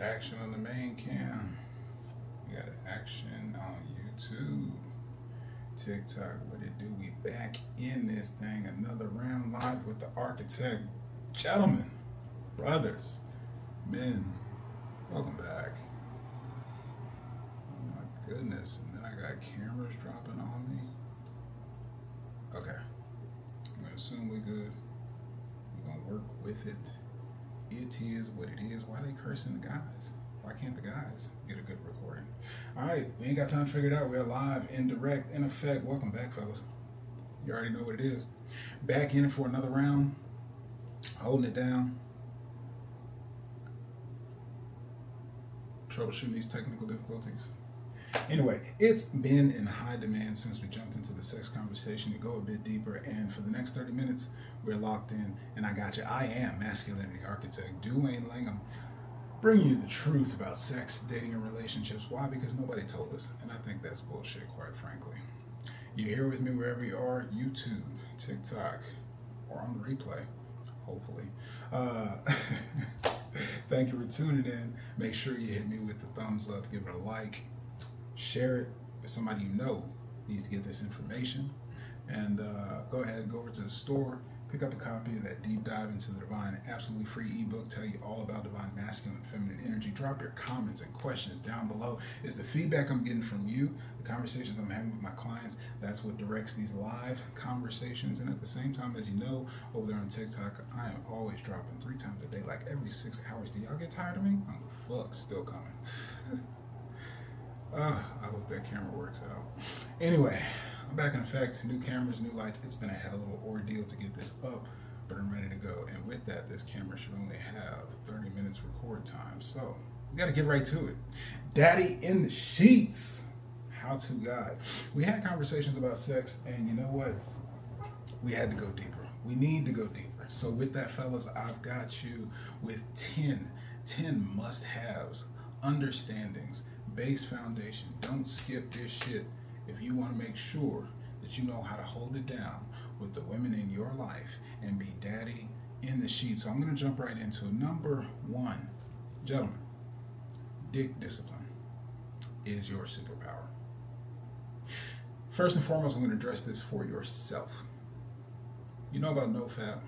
got action on the main cam. We got action on YouTube. TikTok, what it do? We back in this thing. Another round live with the architect. Gentlemen, brothers, men, welcome back. Oh my goodness. And then I got cameras dropping on me. Okay. I'm going to assume we're good. We're going to work with it. It is what it is. Why are they cursing the guys? Why can't the guys get a good recording? All right, we ain't got time to figure it out. We're live, in direct, in effect. Welcome back, fellas. You already know what it is. Back in for another round. Holding it down. Troubleshooting these technical difficulties. Anyway, it's been in high demand since we jumped into the sex conversation to go a bit deeper. And for the next 30 minutes, we're locked in. And I got you. I am masculinity architect coachduwaynelangham, bringing you the truth about sex, dating, and relationships. Why? Because nobody told us. And I think that's bullshit, quite frankly. You're here with me wherever you are, YouTube, TikTok, or on the replay, hopefully. Thank you for tuning in. Make sure you hit me with the thumbs up, give it a like, share it with somebody you know needs to get this information. And go ahead, go over to the store, pick up a copy of that Deep Dive into the Divine, absolutely free ebook, tell you all about divine masculine and feminine energy. Drop your comments and questions down below. It's the feedback I'm getting from you, the conversations I'm having with my clients. That's what directs these live conversations. And at the same time, as you know, over there on TikTok, I am always dropping 3 times a day, like every 6 hours. Do y'all get tired of me? Oh, fuck, still coming. I hope that camera works out. Anyway, I'm back in effect. New cameras, new lights. It's been a hell of an ordeal to get this up, but I'm ready to go. And with that, this camera should only have 30 minutes record time. So we got to get right to it. Daddy in the sheets. How to guide. We had conversations about sex, and you know what? We had to go deeper. We need to go deeper. So with that, fellas, I've got you with 10 must-haves, understandings, base foundation. Don't skip this shit if you want to make sure that you know how to hold it down with the women in your life and be daddy in the sheets. So I'm going to jump right into it. Number 1, gentlemen, dick discipline is your superpower. First and foremost, I'm going to address this for yourself. You know about NoFap,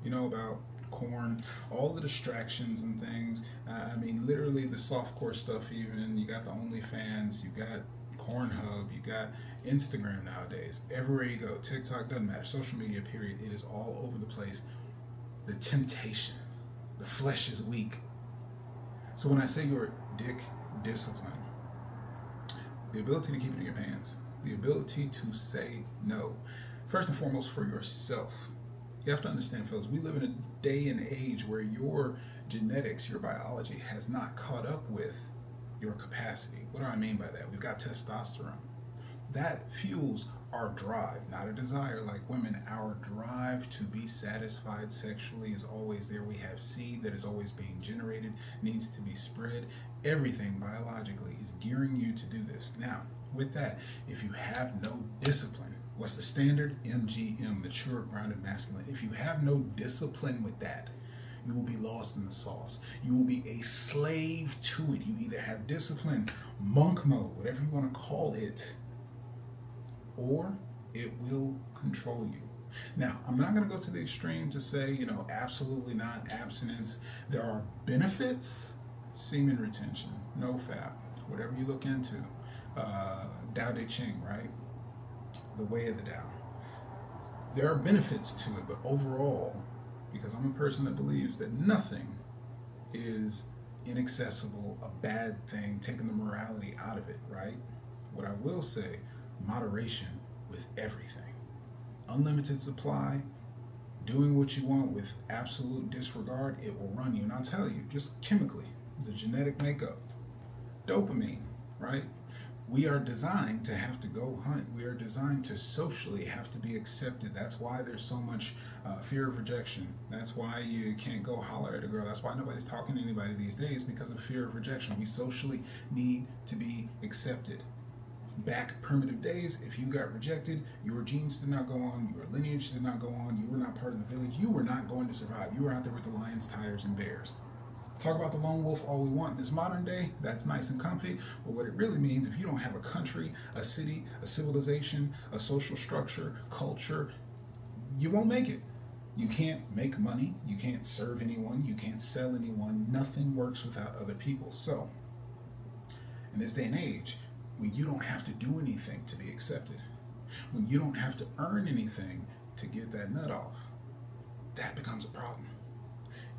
you know about corn, all the distractions and things. I mean, literally the softcore stuff even. You got the OnlyFans, you got Pornhub, you got Instagram nowadays. Everywhere you go, TikTok, doesn't matter. Social media, period. It is all over the place. The temptation, the flesh is weak. So when I say your dick discipline, the ability to keep it in your pants, the ability to say no. First and foremost, for yourself. You have to understand, fellas, we live in a day and age where your genetics, your biology has not caught up with your capacity. What do I mean by that? We've got testosterone. That fuels our drive, not a desire like women. Our drive to be satisfied sexually is always there. We have seed that is always being generated, needs to be spread. Everything biologically is gearing you to do this. Now, with that, if you have no discipline, what's the standard? MGM, mature, grounded, masculine. If you have no discipline with that, you will be lost in the sauce. You will be a slave to it. You either have discipline, monk mode, whatever you want to call it, or it will control you. Now, I'm not going to go to the extreme to say, absolutely not abstinence. There are benefits, semen retention, NoFap, whatever you look into, Tao Te Ching, right? The way of the Tao. There are benefits to it, but overall, because I'm a person that believes that nothing is inaccessible, a bad thing, taking the morality out of it, right? What I will say, moderation with everything. Unlimited supply, doing what you want with absolute disregard, it will run you. And I'll tell you, just chemically, the genetic makeup, dopamine, right? We are designed to have to go hunt. We are designed to socially have to be accepted. That's why there's so much fear of rejection. That's why you can't go holler at a girl. That's why nobody's talking to anybody these days, because of fear of rejection. We socially need to be accepted. Back primitive days, if you got rejected, your genes did not go on, your lineage did not go on, you were not part of the village, you were not going to survive. You were out there with the lions, tigers, and bears. Talk about the lone wolf all we want in this modern day. That's nice and comfy. But what it really means, if you don't have a country, a city, a civilization, a social structure, culture, you won't make it. You can't make money. You can't serve anyone. You can't sell anyone. Nothing works without other people. So, in this day and age, when you don't have to do anything to be accepted, when you don't have to earn anything to get that nut off, that becomes a problem.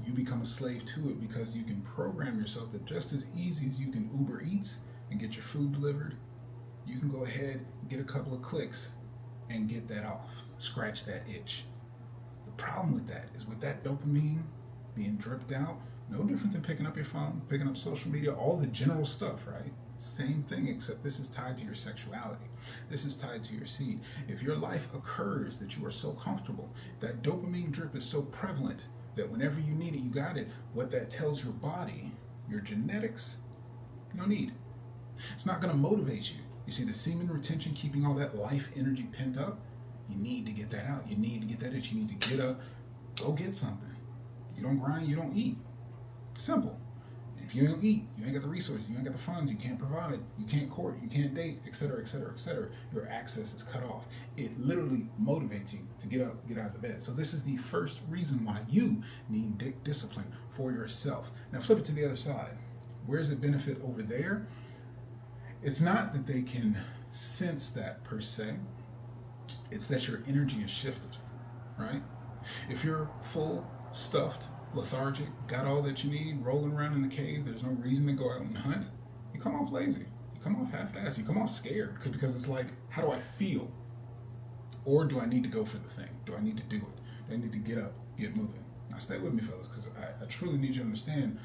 You become a slave to it because you can program yourself that just as easy as you can Uber Eats and get your food delivered, you can go ahead, get a couple of clicks, and get that off. Scratch that itch. The problem with that is with that dopamine being dripped out, no different than picking up your phone, picking up social media, all the general stuff, right? Same thing, except this is tied to your sexuality. This is tied to your seed. If your life occurs that you are so comfortable, that dopamine drip is so prevalent that whenever you need it, you got it, what that tells your body, your genetics, no need. It's not going to motivate you. You see, the semen retention, keeping all that life energy pent up, you need to get that out. You need to get that itch. You need to get up, go get something. You don't grind, you don't eat. Simple. If you don't eat, you ain't got the resources, you ain't got the funds, you can't provide, you can't court, you can't date, etc., etc., etc. Your access is cut off. It literally motivates you to get up, get out of the bed. So this is the first reason why you need discipline for yourself. Now flip it to the other side. Where's the benefit over there? It's not that they can sense that per se. It's that your energy is shifted, right? If you're full, stuffed, lethargic, got all that you need, rolling around in the cave, there's no reason to go out and hunt, you come off lazy. You come off half-assed. You come off scared because it's like, how do I feel? Or do I need to go for the thing? Do I need to do it? Do I need to get up, get moving? Now stay with me, fellas, because I truly need you to understand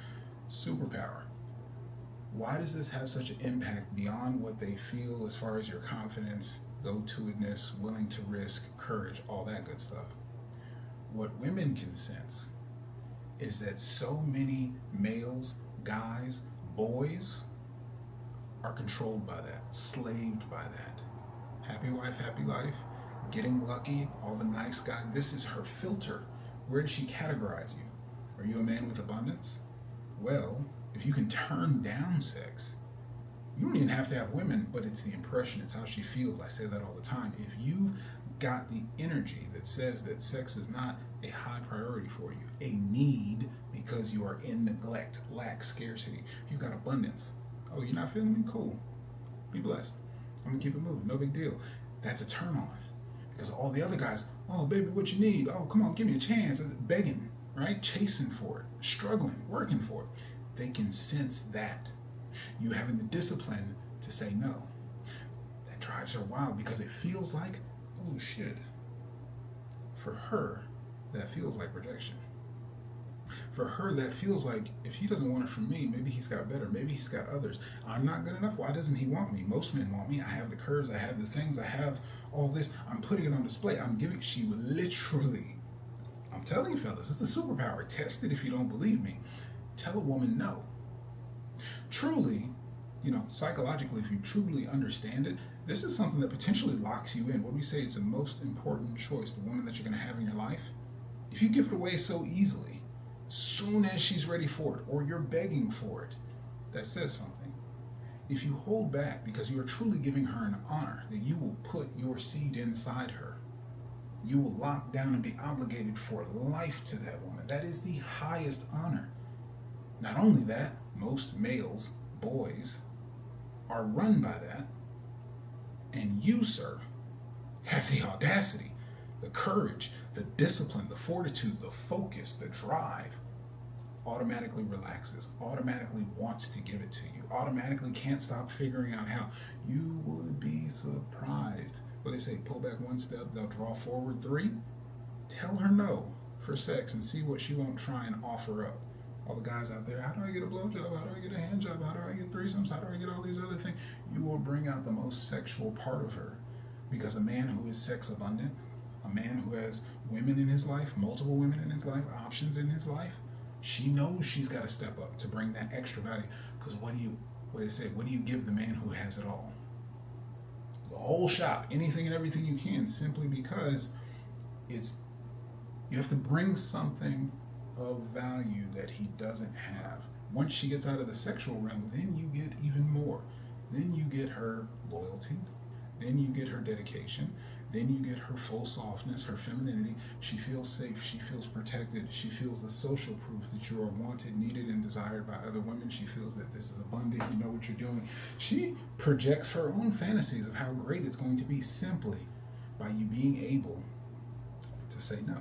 superpower. Why does this have such an impact beyond what they feel as far as your confidence, go-to-itness, willing to risk, courage, all that good stuff? What women can sense is that so many males, guys, boys are controlled by that, slaved by that. Happy wife, happy life, getting lucky, all the nice guys. This is her filter. Where does she categorize you? Are you a man with abundance? Well, if you can turn down sex, you don't even have to have women, but it's the impression, it's how she feels. I say that all the time. If you've got the energy that says that sex is not a high priority for you, a need because you are in neglect, lack, scarcity. If you've got abundance, oh, you're not feeling me? Cool. Be blessed. I'm gonna keep it moving. No big deal. That's a turn on. Because all the other guys, oh, baby, what you need? Oh, come on, give me a chance. Begging, right? Chasing for it, struggling, working for it. They can sense that. You having the discipline to say no. That drives her wild because it feels like, oh shit. For her, that feels like rejection. For her, that feels like if he doesn't want it from me, maybe he's got better, maybe he's got others. I'm not good enough. Why doesn't he want me? Most men want me. I have the curves, I have the things, I have all this. I'm putting it on display. I'm giving. She would literally, I'm telling you, fellas, it's a superpower. Test it if you don't believe me. Tell a woman no. Truly, psychologically, if you truly understand it, this is something that potentially locks you in. What do we say is the most important choice, the woman that you're going to have in your life? If you give it away so easily, soon as she's ready for it, or you're begging for it, that says something. If you hold back because you are truly giving her an honor, that you will put your seed inside her, you will lock down and be obligated for life to that woman. That is the highest honor. Not only that, most males, boys, are run by that. And you, sir, have the audacity, the courage, the discipline, the fortitude, the focus, the drive, automatically relaxes, automatically wants to give it to you, automatically can't stop figuring out how. You would be surprised. What they say, pull back one step, they'll draw forward three. Tell her no for sex and see what she won't try and offer up. All the guys out there, how do I get a blowjob? How do I get a hand job? How do I get threesomes? How do I get all these other things? You will bring out the most sexual part of her. Because a man who is sex abundant, a man who has women in his life, multiple women in his life, options in his life, she knows she's got to step up to bring that extra value. Because what do you give the man who has it all? The whole shop, anything and everything you can, simply because you have to bring something of value that he doesn't have. Once she gets out of the sexual realm, then you get even more. Then you get her loyalty. Then you get her dedication. Then you get her full softness, her femininity. She feels safe. She feels protected. She feels the social proof that you are wanted, needed, and desired by other women. She feels that this is abundant. You know what you're doing. She projects her own fantasies of how great it's going to be simply by you being able to say no.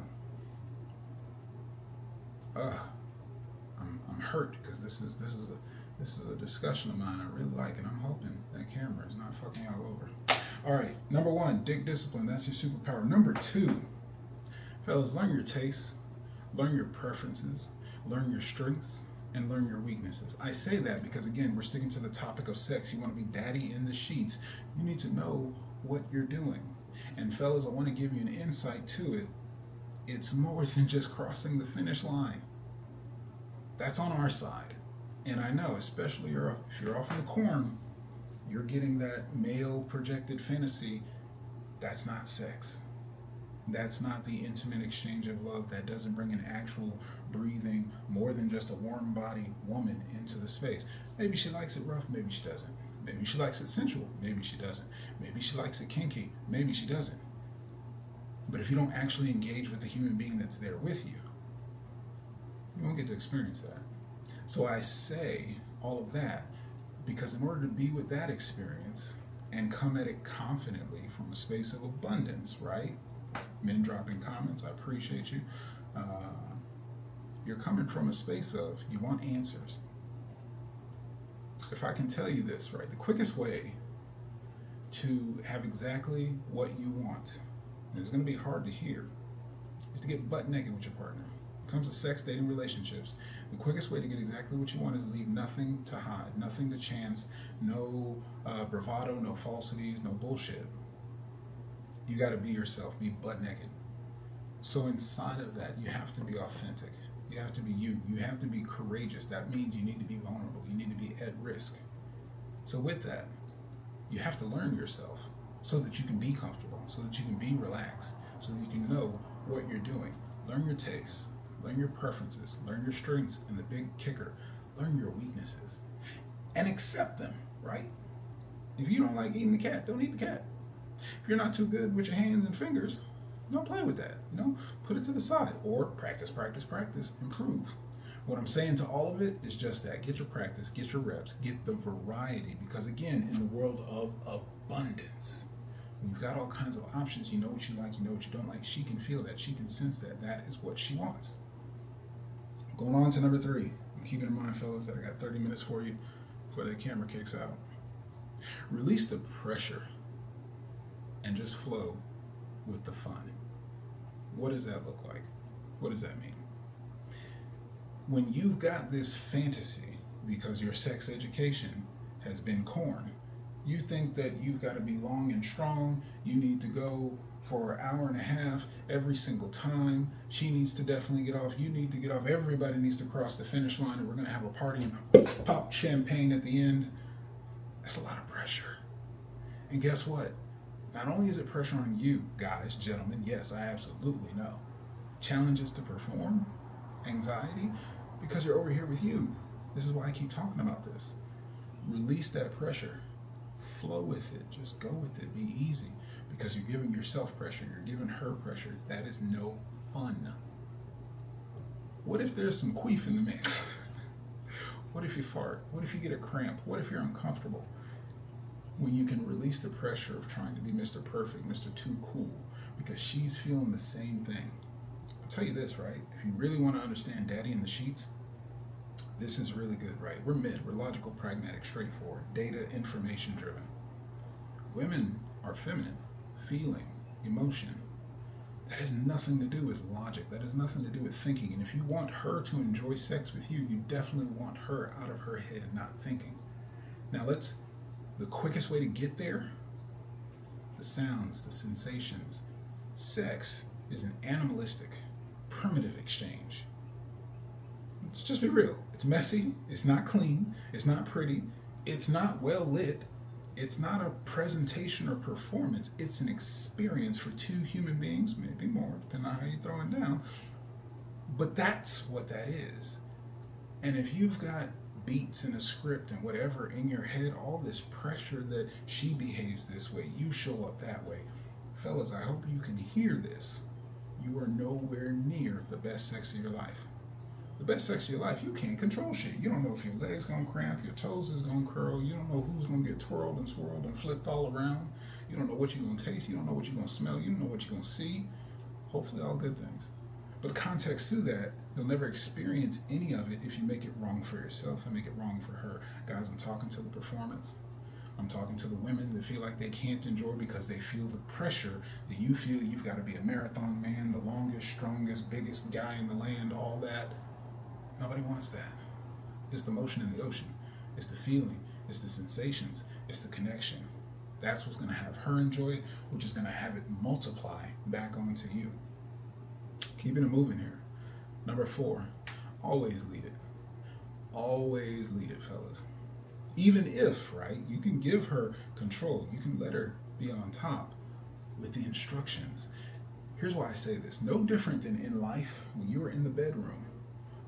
I'm hurt because this is a discussion of mine I really like, and I'm hoping that camera is not fucking all over. All right, number 1, dick discipline. That's your superpower. Number 2, fellas, learn your tastes, learn your preferences, learn your strengths, and learn your weaknesses. I say that because, again, we're sticking to the topic of sex. You want to be daddy in the sheets. You need to know what you're doing. And fellas, I want to give you an insight to it. It's more than just crossing the finish line. That's on our side. And I know, especially if you're off in the corn, you're getting that male projected fantasy. That's not sex. That's not the intimate exchange of love. That doesn't bring an actual breathing, more than just a warm body woman into the space. Maybe she likes it rough, maybe she doesn't. Maybe she likes it sensual, maybe she doesn't. Maybe she likes it kinky, maybe she doesn't. But if you don't actually engage with the human being that's there with you, you won't get to experience that. So I say all of that because in order to be with that experience and come at it confidently from a space of abundance, right? Men dropping comments, I appreciate you. You're coming from a space of, you want answers. If I can tell you this, right? The quickest way to have exactly what you want, and it's going to be hard to hear, is to get butt naked with your partner. When it comes to sex, dating, relationships, the quickest way to get exactly what you want is leave nothing to hide, nothing to chance, no bravado, no falsities, no bullshit. You got to be yourself, be butt naked. So inside of that, you have to be authentic. You have to be you. You have to be courageous. That means you need to be vulnerable. You need to be at risk. So with that, you have to learn yourself so that you can be comfortable, so that you can be relaxed, so that you can know what you're doing. Learn your tastes, learn your preferences, learn your strengths, and the big kicker, learn your weaknesses. And accept them, right? If you don't like eating the cat, don't eat the cat. If you're not too good with your hands and fingers, don't play with that, put it to the side, or practice, improve. What I'm saying to all of it is just that. Get your practice, get your reps, get the variety, because again, in the world of abundance, we've got all kinds of options. You know what you like, you know what you don't like. She can feel that, she can sense that. That is what she wants. Going on to number 3. I'm keeping in mind, fellas, that I got 30 minutes for you before the camera kicks out. Release the pressure and just flow with the fun. What does that look like? What does that mean? When you've got this fantasy, because your sex education has been corn, you think that you've got to be long and strong, you need to go for an hour and a half every single time, she needs to definitely get off, you need to get off, everybody needs to cross the finish line, and we're going to have a party and pop champagne at the end. That's a lot of pressure. And guess what? Not only is it pressure on you, guys, gentlemen, yes, I absolutely know. Challenges to perform, anxiety, because you're over here with you. This is why I keep talking about this. Release that pressure. Flow with it. Just go with it. Be easy. Because you're giving yourself pressure. You're giving her pressure. That is no fun. What if there's some queef in the mix? What if you fart? What if you get a cramp? What if you're uncomfortable? When you can release the pressure of trying to be Mr. Perfect, Mr. Too Cool, because she's feeling the same thing. I'll tell you this, right? If you really want to understand Daddy in the Sheets, this is really good, right? We're men. We're logical, pragmatic, straightforward, data, information driven. Women are feminine, feeling, emotion. That has nothing to do with logic. That has nothing to do with thinking. And if you want her to enjoy sex with you, you definitely want her out of her head and not thinking. Now the quickest way to get there, the sounds, the sensations. Sex is an animalistic, primitive exchange. Let's just be real. It's messy, it's not clean, it's not pretty, it's not well lit, it's not a presentation or performance, it's an experience for two human beings, maybe more, depending on how you throw it down, But that's what that is. And if you've got beats and a script and whatever in your head, all this pressure that she behaves this way, you show up that way. Fellas, I hope you can hear this. You are nowhere near the best sex of your life. The best sex of your life, you can't control shit. You don't know if your legs gonna cramp, your toes is gonna curl, you don't know who's gonna get twirled and swirled and flipped all around. You don't know what you're gonna taste, you don't know what you're gonna smell, you don't know what you're gonna see. Hopefully all good things. But the context to that, you'll never experience any of it if you make it wrong for yourself and make it wrong for her. Guys, I'm talking to the performance. I'm talking to the women that feel like they can't enjoy because they feel the pressure that you feel you've got to be a marathon man, the longest, strongest, biggest guy in the land, all that. Nobody wants that. It's the motion in the ocean. It's the feeling. It's the sensations. It's the connection. That's what's going to have her enjoy it, which is going to have it multiply back onto you. Keeping it moving here. Number 4, always lead it. Always lead it, fellas. Even if, right, you can give her control. You can let her be on top with the instructions. Here's why I say this. No different than in life when you are in the bedroom.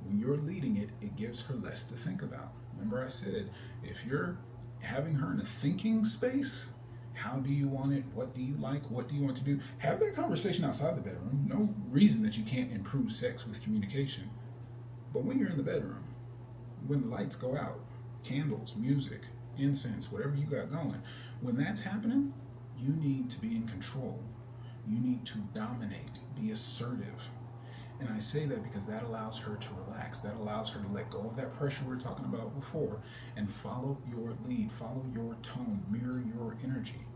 When you're leading it, it gives her less to think about. Remember I said, if you're having her in a thinking space, how do you want it? What do you like? What do you want to do? Have that conversation outside the bedroom. No reason that you can't improve sex with communication. But when you're in the bedroom, when the lights go out, candles, music, incense, whatever you got going, when that's happening, you need to be in control. You need to dominate, be assertive. And I say that because that allows her to relax. That allows her to let go of that pressure we were talking about before and follow your lead, follow your tone, mirror your energy.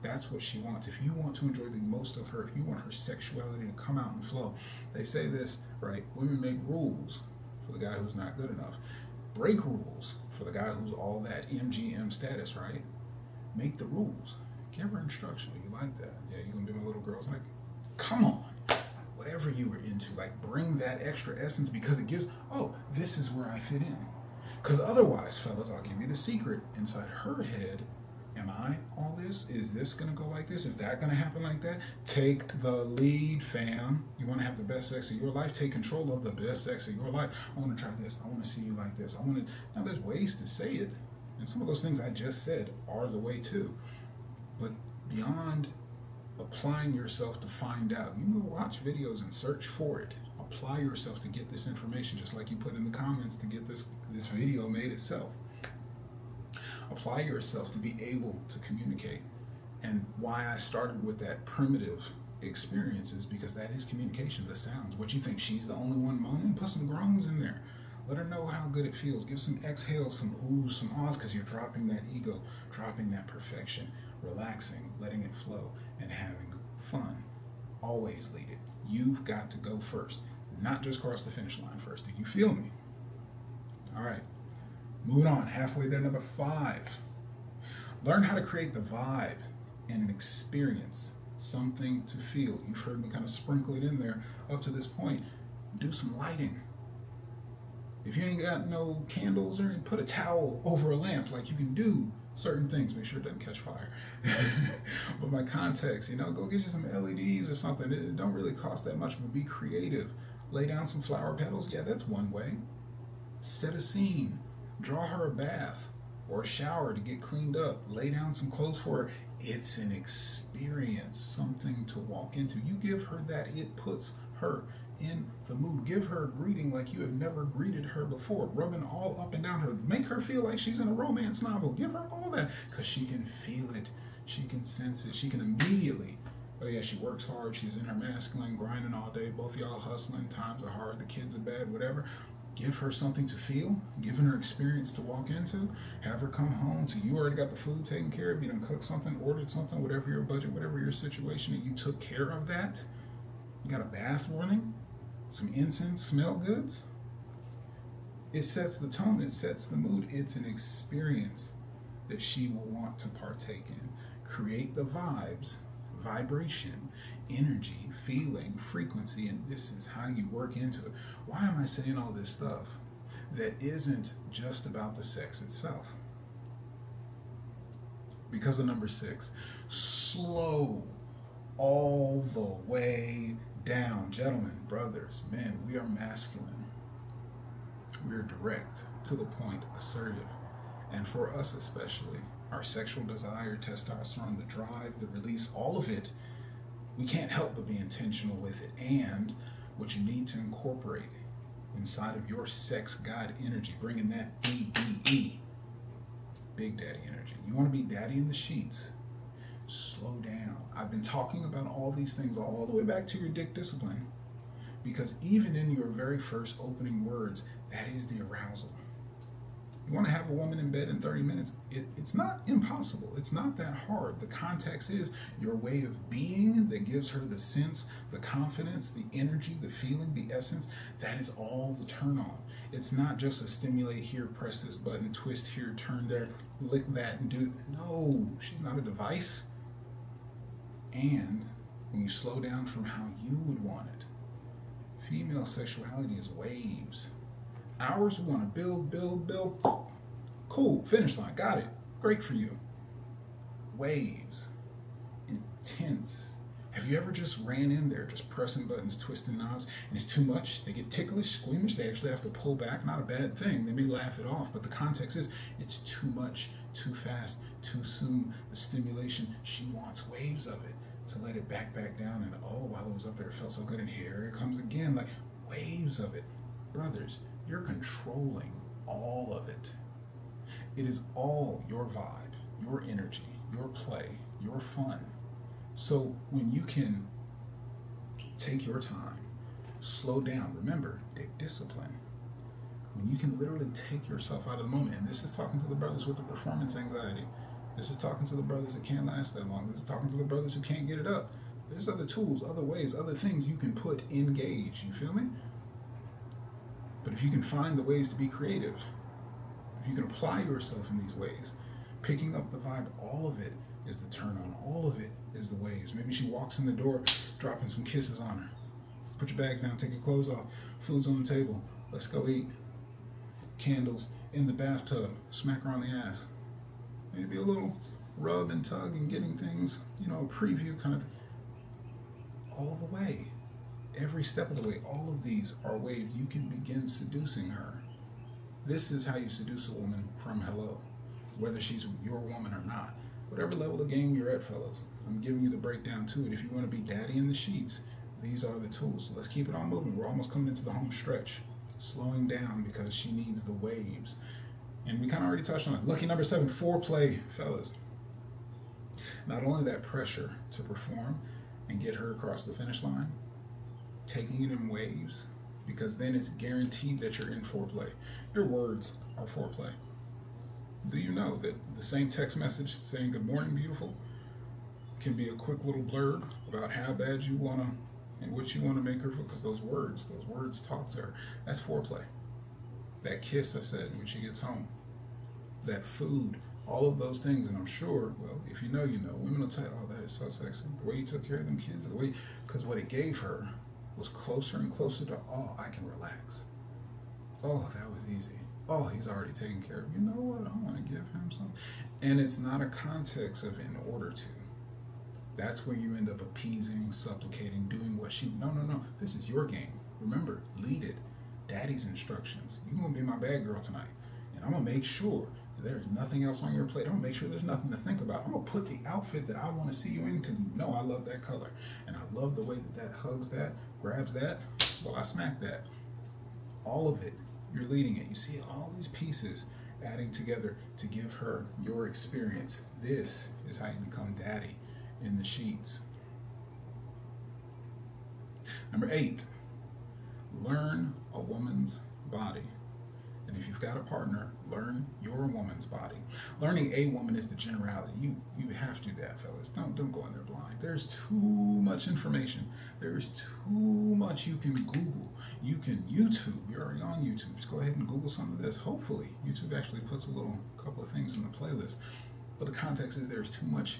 That's what she wants. If you want to enjoy the most of her, if you want her sexuality to come out and flow, they say this, right? Women make rules for the guy who's not good enough. Break rules for the guy who's all that MGM status, right? Make the rules. Give her instruction. You like that? Yeah, you're going to be my little girl. It's like, come on. Whatever you were into, like bring that extra essence because it gives, oh, this is where I fit in. Because otherwise, fellas, I'll give you the secret. Inside her head, am I all this? Is this going to go like this? Is that going to happen like that? Take the lead, fam. You want to have the best sex of your life? Take control of the best sex of your life. I want to try this. I want to see you like this. I want to. Now, there's ways to say it. And some of those things I just said are the way too. But beyond applying yourself to find out, you can go watch videos and search for it. Apply yourself to get this information, just like you put in the comments to get this video made itself. Apply yourself to be able to communicate. And why I started with that primitive experience is because that is communication, the sounds. What you think she's the only one moaning? Put some groans in there. Let her know how good it feels. Give some exhales, some oohs, some ahs, because you're dropping that ego, dropping that perfection, relaxing, letting it flow, and having fun. Always lead it. You've got to go first, not just cross the finish line first. Do you feel me? All right, moving on. Halfway there, number 5. Learn how to create the vibe and an experience, something to feel. You've heard me kind of sprinkle it in there up to this point. Do some lighting. If you ain't got no candles or anything, put a towel over a lamp. Like, you can do certain things. Make sure it doesn't catch fire. But my context, go get you some LEDs or something. It don't really cost that much, but be creative. Lay down some flower petals. Yeah, that's one way. Set a scene. Draw her a bath or a shower to get cleaned up. Lay down some clothes for her. It's an experience, something to walk into. You give her that, it puts her in the mood. Give her a greeting like you have never greeted her before, rubbing all up and down her. Make her feel like she's in a romance novel. Give her all that because she can feel it. She can sense it. She can immediately, oh yeah, she works hard. She's in her masculine, grinding all day. Both y'all hustling. Times are hard. The kids are bad, whatever. Give her something to feel, giving her experience to walk into, have her come home to you already got the food taken care of, you done cooked something, ordered something, whatever your budget, whatever your situation, and you took care of that. You got a bath running, some incense, smell goods. It sets the tone, it sets the mood. It's an experience that she will want to partake in. Create the vibes, vibration, energy, feeling, frequency, and this is how you work into it. Why am I saying all this stuff that isn't just about the sex itself? Because of number 6, slow all the way down. Gentlemen, brothers, men, we are masculine. We're direct, to the point, assertive. And for us especially, our sexual desire, testosterone, the drive, the release, all of it, we can't help but be intentional with it. And what you need to incorporate inside of your sex god energy, bringing that BDE, Big Daddy energy. You want to be daddy in the sheets. Slow down. I've been talking about all these things all the way back to your dick discipline, because even in your very first opening words, that is the arousal. You want to have a woman in bed in 30 minutes? It's not impossible. It's not that hard. The context is your way of being that gives her the sense, the confidence, the energy, the feeling, the essence. That is all the turn on. It's not just a stimulate here, press this button, twist here, turn there, lick that and do. No, she's not a device. And when you slow down from how you would want it, female sexuality is waves. Ours, we want to build. Cool, finish line, got it. Great for you. Waves, intense. Have you ever just ran in there, just pressing buttons, twisting knobs, and it's too much? They get ticklish, squeamish, they actually have to pull back. Not a bad thing, they may laugh it off, but the context is it's too much, too fast, too soon. The stimulation, she wants waves of it to let it back down, and oh, while it was up there, it felt so good, and here it comes again, like waves of it. Brothers, you're controlling all of it. It is all your vibe, your energy, your play, your fun. So when you can take your time, slow down, remember, dick discipline. When you can literally take yourself out of the moment, and this is talking to the brothers with the performance anxiety. This is talking to the brothers that can't last that long. This is talking to the brothers who can't get it up. There's other tools, other ways, other things you can put in gauge, you feel me? But if you can find the ways to be creative, if you can apply yourself in these ways, picking up the vibe, all of it is the turn on. All of it is the waves. Maybe she walks in the door, dropping some kisses on her. Put your bags down, take your clothes off. Food's on the table. Let's go eat. Candles in the bathtub. Smack her on the ass. Maybe a little rub and tug and getting things, a preview kind of all the way. Every step of the way, all of these are ways you can begin seducing her. This is how you seduce a woman from hello, whether she's your woman or not. Whatever level of game you're at, fellas, I'm giving you the breakdown to it. If you want to be daddy in the sheets, these are the tools. So let's keep it on moving. We're almost coming into the home stretch. Slowing down because she needs the waves. And we kind of already touched on it. Lucky number 7, foreplay, fellas. Not only that pressure to perform and get her across the finish line, taking it in waves, because then it's guaranteed that you're in foreplay. Your words are foreplay. Do you know that the same text message saying good morning, beautiful, can be a quick little blurb about how bad you want to and what you want to make her feel? Because those words talk to her. That's foreplay. That kiss I said when she gets home, that food, all of those things. And I'm sure, well, if you know, women will tell you, oh, that is so sexy. The way you took care of them kids, because what it gave her was closer and closer to, oh, I can relax. Oh, that was easy. Oh, he's already taken care of. You know what? I want to give him something. And it's not a context of in order to. That's where you end up appeasing, supplicating, doing what she, no. This is your game. Remember, lead it. Daddy's instructions. You're going to be my bad girl tonight. And I'm going to make sure that there's nothing else on your plate. I'm going to make sure there's nothing to think about. I'm going to put the outfit that I want to see you in because I love that color. And I love the way that hugs that, grabs that. Well, I smack that. All of it. You're leading it. You see all these pieces adding together to give her your experience. This is how you become daddy in the sheets. Number 8, learn a woman's body. And if you've got a partner, learn your woman's body. Learning a woman is the generality. You have to do that, fellas. Don't go in there blind. There's too much information. There's too much you can Google. You can YouTube. You're already on YouTube. Just go ahead and Google some of this. Hopefully, YouTube actually puts a couple of things in the playlist. But the context is there's too much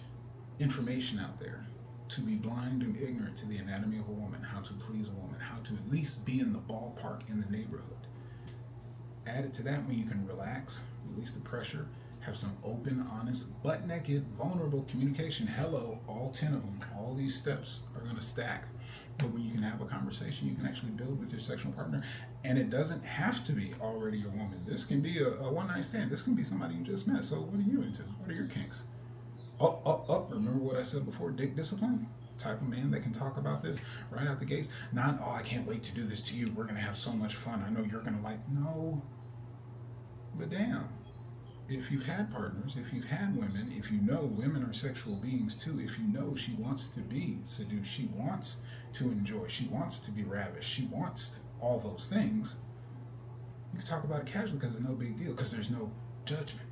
information out there to be blind and ignorant to the anatomy of a woman, how to please a woman, how to at least be in the ballpark in the neighborhood. Add it to that when you can relax, release the pressure, Have some open, honest, butt naked, vulnerable communication. Hello, all 10 of them. All these steps are going to stack. But when you can have a conversation, you can actually build with your sexual partner. And it doesn't have to be already a woman. This can be a one-night stand. This can be somebody you just met. So what are you into? What are your kinks? Remember what I said before, dick discipline? Type of man that can talk about this right out the gates. Not, oh, I can't wait to do this to you. We're going to have so much fun. I know you're going to like. No. But damn. If you've had partners, if you've had women, if you know women are sexual beings too, if you know she wants to be seduced, she wants to enjoy, she wants to be ravished, she wants all those things, you can talk about it casually because it's no big deal, because there's no judgment.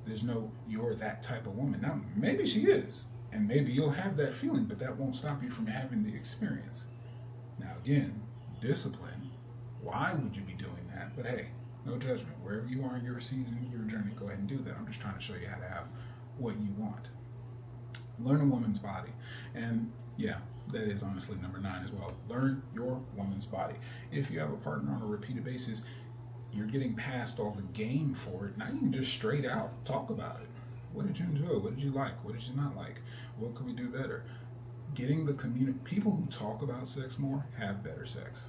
There's no, you're that type of woman. Now, maybe she is, and maybe you'll have that feeling, but that won't stop you from having the experience. Now, again, discipline. Why would you be doing that? But hey, no judgment. Wherever you are in your season, your journey, go ahead and do that. I'm just trying to show you how to have what you want. Learn a woman's body. And yeah, that is honestly number 9 as well. Learn your woman's body. If you have a partner on a repeated basis, you're getting past all the game for it. Now you can just straight out talk about it. What did you enjoy? What did you like? What did you not like? What could we do better? Getting the community. People who talk about sex more have better sex.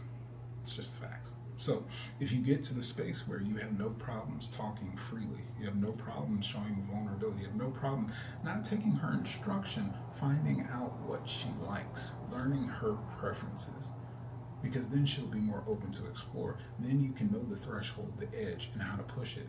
It's just the facts. So if you get to the space where you have no problems talking freely, you have no problem showing vulnerability, you have no problem not taking her instruction, finding out what she likes, learning her preferences, because then she'll be more open to explore. Then you can know the threshold, the edge, and how to push it.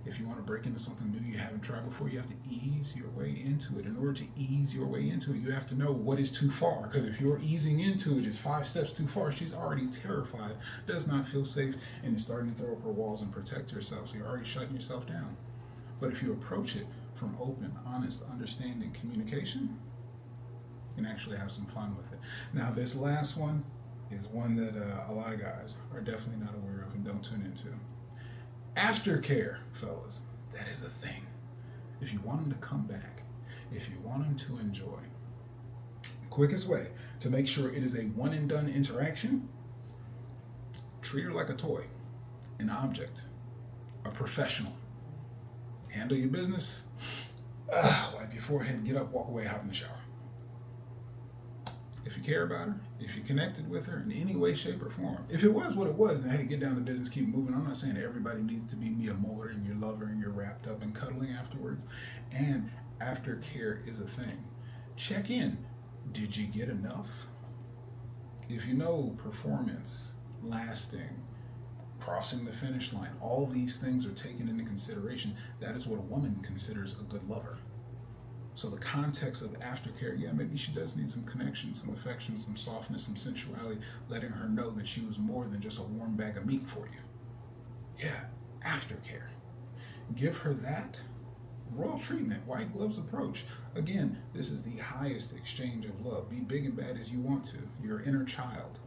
If you want to break into something new you haven't tried before, you have to ease your way into it. In order to ease your way into it, you have to know what is too far. Because if you're easing into it, it's 5 steps too far. She's already terrified, does not feel safe, and is starting to throw up her walls and protect herself. So you're already shutting yourself down. But if you approach it from open, honest, understanding communication, you can actually have some fun with it. Now, this last one is one that a lot of guys are definitely not aware of and don't tune into. Aftercare, fellas, that is a thing. If you want them to come back, if you want them to enjoy, quickest way to make sure it is a one and done interaction, treat her like a toy, an object, a professional. Handle your business, wipe your forehead, get up, walk away, hop in the shower. If you care about her, if you connected with her in any way, shape, or form. If it was what it was, then hey, get down to business, keep moving. I'm not saying everybody needs to be mi amor and your lover and you're wrapped up and cuddling afterwards. And aftercare is a thing. Check in. Did you get enough? If you know performance, lasting, crossing the finish line, all these things are taken into consideration. That is what a woman considers a good lover. So the context of aftercare, yeah, maybe she does need some connection, some affection, some softness, some sensuality, letting her know that she was more than just a warm bag of meat for you. Yeah, aftercare. Give her that royal treatment, white gloves approach. Again, this is the highest exchange of love. Be big and bad as you want to. Your inner child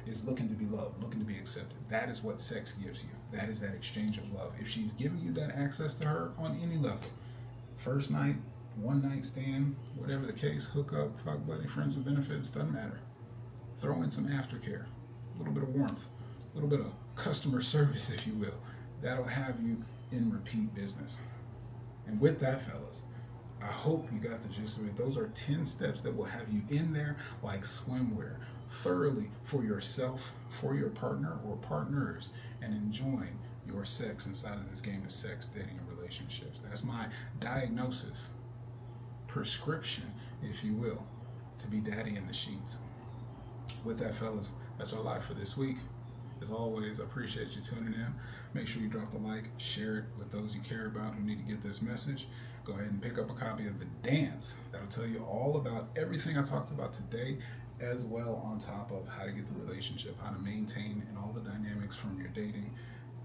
is looking to be loved, looking to be accepted. That is what sex gives you. That is that exchange of love. If she's giving you that access to her on any level, first night, one night stand, whatever the case, hook up, fuck buddy, friends with benefits, doesn't matter. Throw in some aftercare, a little bit of warmth, a little bit of customer service, if you will. That'll have you in repeat business. And with that, fellas, I hope you got the gist of it. Those are 10 steps that will have you in there like swimwear, thoroughly for yourself, for your partner or partners, and enjoying your sex inside of this game of sex, dating, and relationships. That's my diagnosis, prescription, if you will, to be daddy in the sheets. With that, fellas, that's our live for this week. As always, I appreciate you tuning in. Make sure you drop the like, share it with those you care about who need to get this message. Go ahead and pick up a copy of The Dance. That'll tell you all about everything I talked about today, as well on top of how to get the relationship, how to maintain, and all the dynamics from your dating,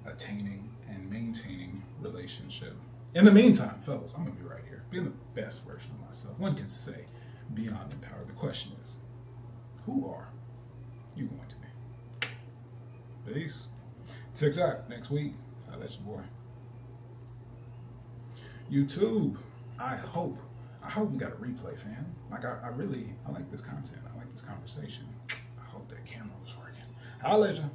attaining, and maintaining relationship. In the meantime, fellas, I'm going to be right here, being the best version of myself. One can say beyond empowered. The question is, who are you going to be? Peace. TikTok next week. I'll let your boy. YouTube. I hope we got a replay, fam. Like I like this content. I like this conversation. I hope that camera was working. I'll let you.